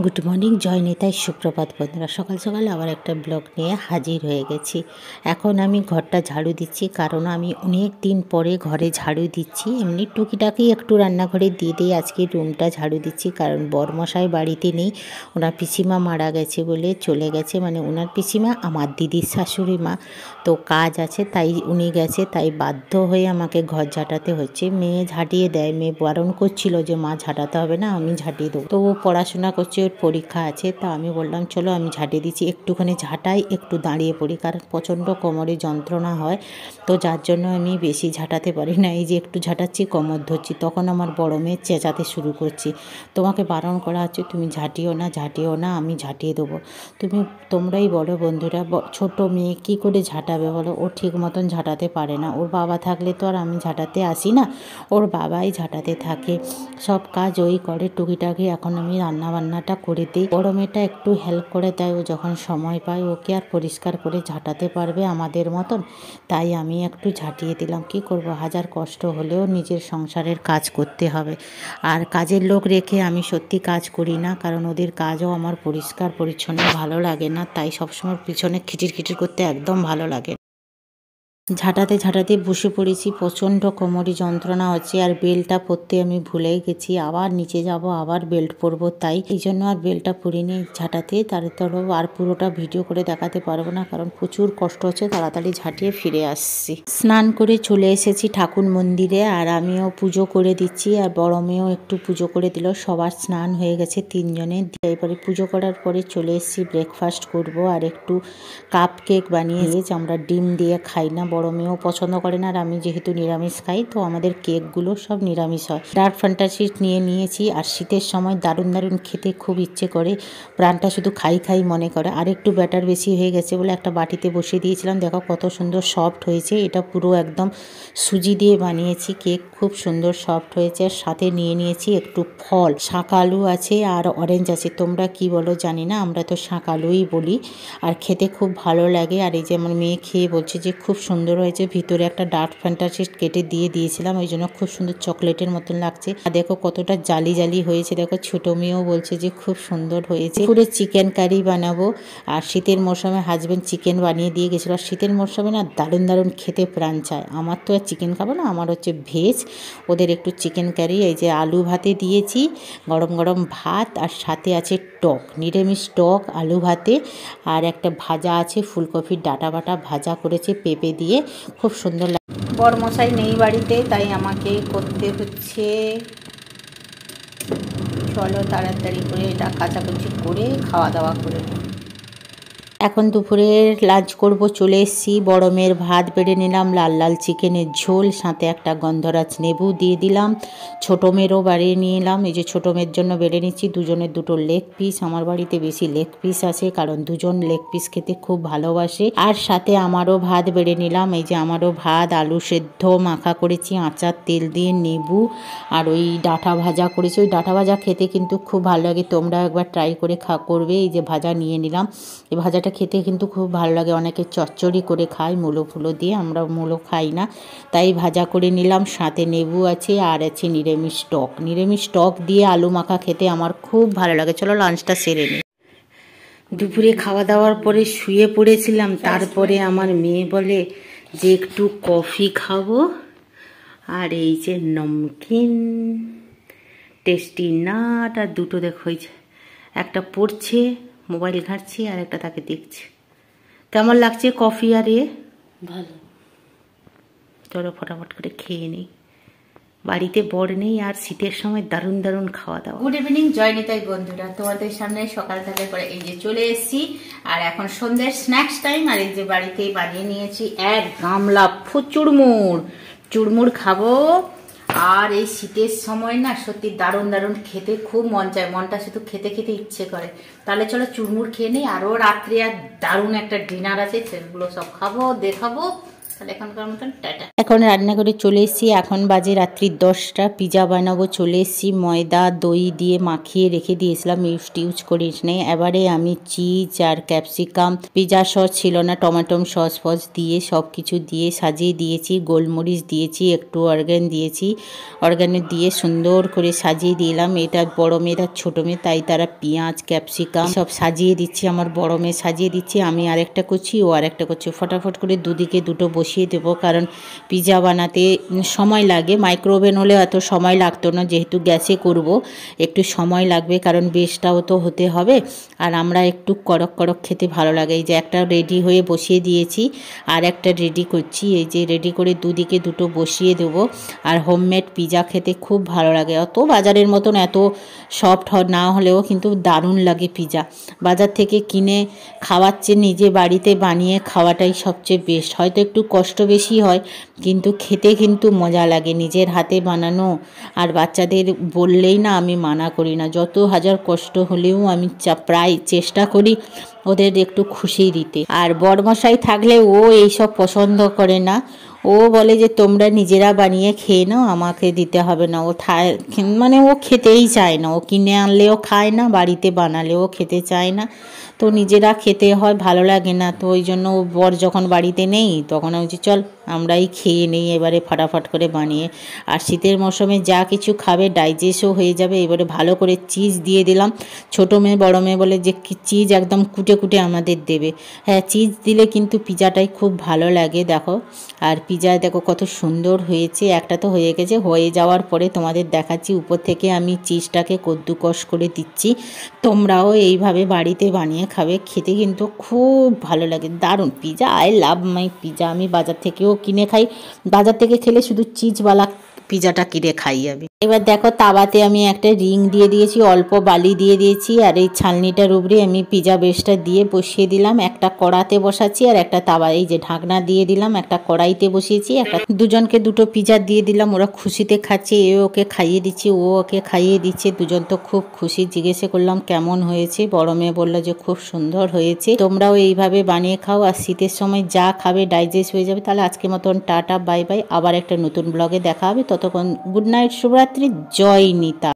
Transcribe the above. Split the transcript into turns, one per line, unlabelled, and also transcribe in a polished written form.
Good morning, জয় নেতাই, সুপ্রভাত বন্ধুরা। সকাল সকাল আবার একটা ব্লগ নিয়ে হাজির হয়ে গেছি। এখন আমি ঘরটা ঝাড়ু দিচ্ছি, কারণ আমি অনেক দিন পরে ঘরে ঝাড়ু দিচ্ছি। এমনি টুকিটাকি একটু রান্নাঘরে দিয়ে দিয়ে আজকে রুমটা ঝাড়ু দিচ্ছি, কারণ বরমশাই বাড়িতে নেই। ওনার পিসিমা মারা গেছে বলে চলে গেছে, মানে ওনার পিসিমা আমার দিদির শাশুড়ি মা। তো কাজ আছে তাই উনি গেছে, তাই বাধ্য হয়ে আমাকে ঘর ঝাঁটাতে হচ্ছে। মেয়ে ঝাঁটিয়ে দেয়, মেয়ে বারণ করছিল যে মা ঝাঁটাতে হবে না, আমি ঝাঁটিয়ে দেবো। তো ও পড়াশোনা করছে, ওর পরীক্ষা আছে, তা আমি বললাম চলো আমি ঝাঁটিয়ে দিচ্ছি, একটুখানি ঝাঁটাই, একটু দাঁড়িয়ে পড়ি, কারণ প্রচণ্ড কোমরে যন্ত্রণা হয়। তো যার জন্য আমি বেশি ঝাঁটাতে পারি না। এই যে একটু ঝাঁটাচ্ছি, কোমর ধরছি, তখন আমার বড় মেয়ে চেঁচাতে শুরু করছি, তোমাকে বারণ করা হচ্ছে, তুমি ঝাঁটিও না, আমি ঝাঁটিয়ে দেবো। তোমরাই বলো বন্ধুরা, ছোট মেয়ে কী করে ঝাঁটাবে বলো? ও ঠিক মতন ঝাঁটাতে পারে না। ওর বাবা থাকলে তো আর আমি ঝাঁটাতে আসি না, ওর বাবাই ঝাঁটাতে থাকে, সব কাজ ওই করে টুকিটাকি। এখন আমি রান্নাবান্নাটা করে দিই, বড় মেয়েটা একটু হেল্প করে দেয়, ও যখন সময় পায়। ওকে আর পরিষ্কার করে ঝাঁটাতে পারবে আমাদের মতন? তাই আমি একটু ঝাঁটিয়ে দিলাম। কি করব, হাজার কষ্ট হলেও নিজের সংসারের কাজ করতে হবে। আর কাজের লোক রেখে আমি সত্যি কাজ করি না, কারণ ওদের কাজও আমার পরিষ্কার পরিচ্ছন্ন ভালো লাগে না, তাই সবসময় পিছনে খিটির খিটির করতে একদম ভালো লাগে। ঝাঁটাতে ঝাঁটাতে বসে পড়েছি, প্রচণ্ড কোমরে যন্ত্রণা হচ্ছে, আর বেল্টটা পরতে আমি ভুলেই গেছি। আবার নিচে যাব, আবার বেল্ট পরবো, তাই এই জন্য আর বেল্টটা পরিনি ঝাঁটাতে। তারপর আর পুরোটা ভিডিও করে দেখাতে পারবো না, কারণ প্রচুর কষ্ট হচ্ছে। তাড়াতাড়ি ঝাঁটিয়ে ফিরে আসছি। স্নান করে চলে এসেছি ঠাকুর মন্দিরে, আর আমিও পুজো করে দিচ্ছি, আর বড় মেয়েও একটু পুজো করে দিল। সবার স্নান হয়ে গেছে তিনজনে। এরপরে পুজো করার পরে চলে এসেছি ব্রেকফাস্ট করব, আর একটু কাপ কেক বানিয়ে দিয়েছি। আমরা ডিম দিয়ে খাই না, বড় মেয়েও পছন্দ করে না, আর আমি যেহেতু নিরামিষ খাই, তো আমাদের কেকগুলো সব নিরামিষ হয়। ডার্ক ফ্যান্টাসি নিয়েছি, আর শীতের সময় দারুণ দারুণ খেতে খুব ইচ্ছে করে, প্রাণটা শুধু খাই খাই মনে করে। আর একটু ব্যাটার বেশি হয়ে গেছে বলে একটা বাটিতে বসিয়ে দিয়েছিলাম। দেখো কত সুন্দর সফট হয়েছে, এটা পুরো একদম সুজি দিয়ে বানিয়েছি কেক, খুব সুন্দর সফট হয়েছে। আর সাথে নিয়ে নিয়েছি একটু ফল, শাক আলু আছে আর অরেঞ্জ আছে, তোমরা কি বলো জানি না, আমরা তো শাক আলুই বলি। আর খেতে খুব ভালো লাগে। আর এই যে আমার মেয়ে খেয়ে বলছে যে খুব সুন্দর হয়েছে, ভিতরে একটা ডার্ক ফ্যান্টাসি কেটে দিয়েছিলাম, ওই জন্য খুব সুন্দর চকলেটের মতন লাগছে। আর দেখো কতটা জালি জালি হয়েছে, দেখো ছোট মেয়েও বলছে যে খুব সুন্দর হয়েছে। পুরো চিকেন কারি বানাবো, আর শীতের মরশুমে হাজবেন্ড চিকেন বানিয়ে দিয়ে গেছিলো। আর শীতের মরশুমে না দারুণ দারুণ খেতে প্রাণ চায়। আমার তো আর চিকেন খাবো না, আমার হচ্ছে ভেজ, ওদের একটু চিকেন কারি। এই যে আলু ভাতে দিয়েছি, গরম গরম ভাত, আর সাথে আছে টক, নিরামিষ টক আলু ভাতে, আর একটা ভাজা আছে, ফুলকপির ডাঁটা বাটা ভাজা করেছে পেঁপে দিয়ে, খুব সুন্দর লাগে। বরমশাই নেই বাড়িতে, তাই আমাকে করতে হচ্ছে। চলো তাড়াতাড়ি করে এটা কাচাকুচি করে খাওয়া দাওয়া করে নিই। এখন দুপুরের লাঞ্চ করব, চলে এসেছি। বড় মেয়ের ভাত বেড়ে নিলাম, লাল লাল চিকেনের ঝোল, সাথে একটা গন্ধরাজ লেবু দিয়ে দিলাম। ছোটো মেয়েরও বাড়িয়ে নিয়ে এলাম, এই যে ছোটো মেয়ের জন্য বেড়ে নিচ্ছি, দুজনের দুটো লেগ পিস। আমার বাড়িতে বেশি লেগ পিস আছে, কারণ দুজন লেগ পিস খেতে খুব ভালোবাসে। আর সাথে আমারও ভাত বেড়ে নিলাম, এই যে আমারও ভাত, আলু সেদ্ধ মাখা করেছি আচার তেল দিয়ে, নেবু, আর ওই ডাঁটা ভাজা করেছি। ওই ডাঁটা ভাজা খেতে কিন্তু খুব ভালো লাগে, তোমরা একবার ট্রাই করে করবে। এই যে ভাজা নিয়ে নিলাম, এই ভাজাটা খেতে কিন্তু খুব ভালো লাগে। অনেকে চচ্চড়ি করে খায় মূলো ফুলো দিয়ে, আমরা মূলো খাই না, তাই ভাজা করে নিলাম। সাথে লেবু আছে, আর আছে নিরামিষ টক। নিরামিষ টক দিয়ে আলু মাখা খেতে আমার খুব ভালো লাগে। চলো লাঞ্চটা সেরে নিই। দুপুরে খাওয়া দাওয়ার পরে শুয়ে পড়েছিলাম, তারপরে আমার মেয়ে বলে যে একটু কফি খাবো, আর এই যে নমকিন টেস্টি নাট, আর দুটো দেখো একটা পড়ছে, মোবাইল ঘাঁটছি, আর একটা তাকে দেখছে। কেমন লাগছে কফি আর ভালো। চলো ফটাফট করে খেয়ে নিই, বাড়িতে বর নেই, আর শীতের সময় দারুণ দারুণ খাওয়া দাওয়া। গুড ইভিনিং জয় নিতাই বন্ধুরা, তোমাদের সামনে সকাল থেকে পরে এই যে চলে এসেছি, আর এখন সন্ধ্যের স্ন্যাক্স টাইম। আর এই যে বাড়িতেই বানিয়ে নিয়েছি এক গামলা চুরমুড় খাবো। আর এই শীতের সময় না সত্যি দারুণ দারুণ খেতে খুব মন চায়, মনটা শুধু খেতে খেতে ইচ্ছে করে। তাহলে চলো চুরমুড় খেয়ে নিই, আরও রাত্রে আর দারুণ একটা ডিনার আছে, সেগুলো সব খাবো দেখাবো। তাহলে এখনকার মতন টাটা। এখন রান্না করে চলে এসেছি, এখন বাজে রাত্রি 10টা। পিজা বানাবো, চলে এসেছি। ময়দা দই দিয়ে মাখিয়ে রেখে দিয়েছিলাম, ইউজ করিস নেই। এবারে আমি চিজ আর ক্যাপসিকাম, পিজা সস ছিল না, টমেটো সস ফস দিয়ে সব কিছু দিয়ে সাজিয়ে দিয়েছি। গোলমরিচ দিয়েছি, একটু অর্গ্যান দিয়েছি, অর্গ্যানিক দিয়ে সুন্দর করে সাজিয়ে দিলাম। এটা বড় মেয়েরা ছোট মেয়ে, তাই তারা পেঁয়াজ ক্যাপসিকাম সব সাজিয়ে দিচ্ছি। আমার বড় মেয়ে সাজিয়ে দিচ্ছি, আমি আরেকটা করছি, ও আরেকটা করছি। ফটাফট করে দুদিকে দুটো বসিয়ে দেবো, কারণ পিজা বানাতে সময় লাগে। মাইক্রোওভেন হলে এত সময় লাগতো না, যেহেতু গ্যাসে করব একটু সময় লাগবে, কারণ বেশটাও তো হতে হবে। আর আমরা একটু কড়ক কড়ক খেতে ভালো লাগে। এই যে একটা রেডি হয়ে বসিয়ে দিয়েছি, আর একটা রেডি করছি। এই যে রেডি করে দুদিকে দুটো বসিয়ে দেবো। আর হোমমেড পিজা খেতে খুব ভালো লাগে, অত বাজারের মতন এত সফট না হলেও কিন্তু দারুণ লাগে পিজা। বাজার থেকে কিনে খাওয়ার চেয়ে নিজে বাড়িতে বানিয়ে খাওয়াটাই সবচেয়ে বেস্ট। হয়তো একটু কষ্ট বেশি হয়, কিন্তু খেতে কিন্তু মজা লাগে নিজের হাতে বানানো। আর বাচ্চাদের বললেই না আমি মানা করি না, যত হাজার কষ্ট হলেও আমি প্রায় চেষ্টা করি ওদের একটু খুশি দিতে। আর বড়মশাই থাকলে ও এইসব পছন্দ করে না, ও বলে যে তোমরা নিজেরা বানিয়ে খেয়ে নাও, আমাকে দিতে হবে না। ও মানে ও খেতেই চায় না, ও কিনে আনলেও খায় না, বাড়িতে বানালেও খেতে চায় না। তো নিজেরা খেতে হয়, ভালো লাগে না। তো ওই জন্য ও বর যখন বাড়িতে নেই তখন আমি বলছি চল আমরাই খেয়ে নেই এবারে ফটাফট করে বানিয়ে। আর শীতের মৌসুমে যা কিছু খাবে ডাইজেস্টও হয়ে যাবে। এবারে ভালো করে চিজ দিয়ে দিলাম। ছোটো মেয়ে বড় মেয়ে বলে যে চিজ একদম কুটে কুটে আমাদের দেবে। হ্যাঁ, চিজ দিলে কিন্তু পিজাটাই খুব ভালো লাগে। দেখো, আর পিজা দেখো কত সুন্দর হয়েছে। একটা তো হয়ে গেছে, হয়ে যাওয়ার পরে তোমাদের দেখাচ্ছি। উপর থেকে আমি চিজটাকে কদ্দুকস করে দিচ্ছি। তোমরাও এইভাবে বাড়িতে বানিয়ে খাবে, খেতে কিন্তু খুব ভালো লাগে, দারুণ। Pizza I love my pizza. আমি বাজার থেকেও কিনে খাই, বাজার থেকে খেলে শুধু চিজওয়ালা পিজাটা কিনে খাই আমি। এবার দেখো তাওয়াতে আমি একটা রিং দিয়ে দিয়েছি, অল্প বালি দিয়ে দিয়েছি, আর এই ছালনিটার উপরে আমি পিজা বেসটা দিয়ে বসিয়ে দিলাম। একটা কড়াতে বসাচ্ছি আর একটা তাওয়া, এই যে ঢাকনা দিয়ে দিলাম, একটা কড়াইতে বসিয়েছি। একটা দুজনকে দুটো পিজা দিয়ে দিলাম, ওরা খুশিতে খাচ্ছে। এ ওকে খাইয়ে দিচ্ছি, ও ওকে খাইয়ে দিচ্ছে, দুজন তো খুব খুশি। জিজ্ঞেসে করলাম কেমন হয়েছে, বড় মেয়ে বললো যে খুব সুন্দর হয়েছে। তোমরাও এইভাবে বানিয়ে খাও, আর শীতের সময় যা খাবে ডাইজেস্ট হয়ে যাবে। তাহলে আজকের মতন টাটা, বাই বাই। আবার একটা নতুন ব্লগে দেখা হবে, ততক্ষণ গুড নাইট, শুভরাত্রি, জয় নিতা।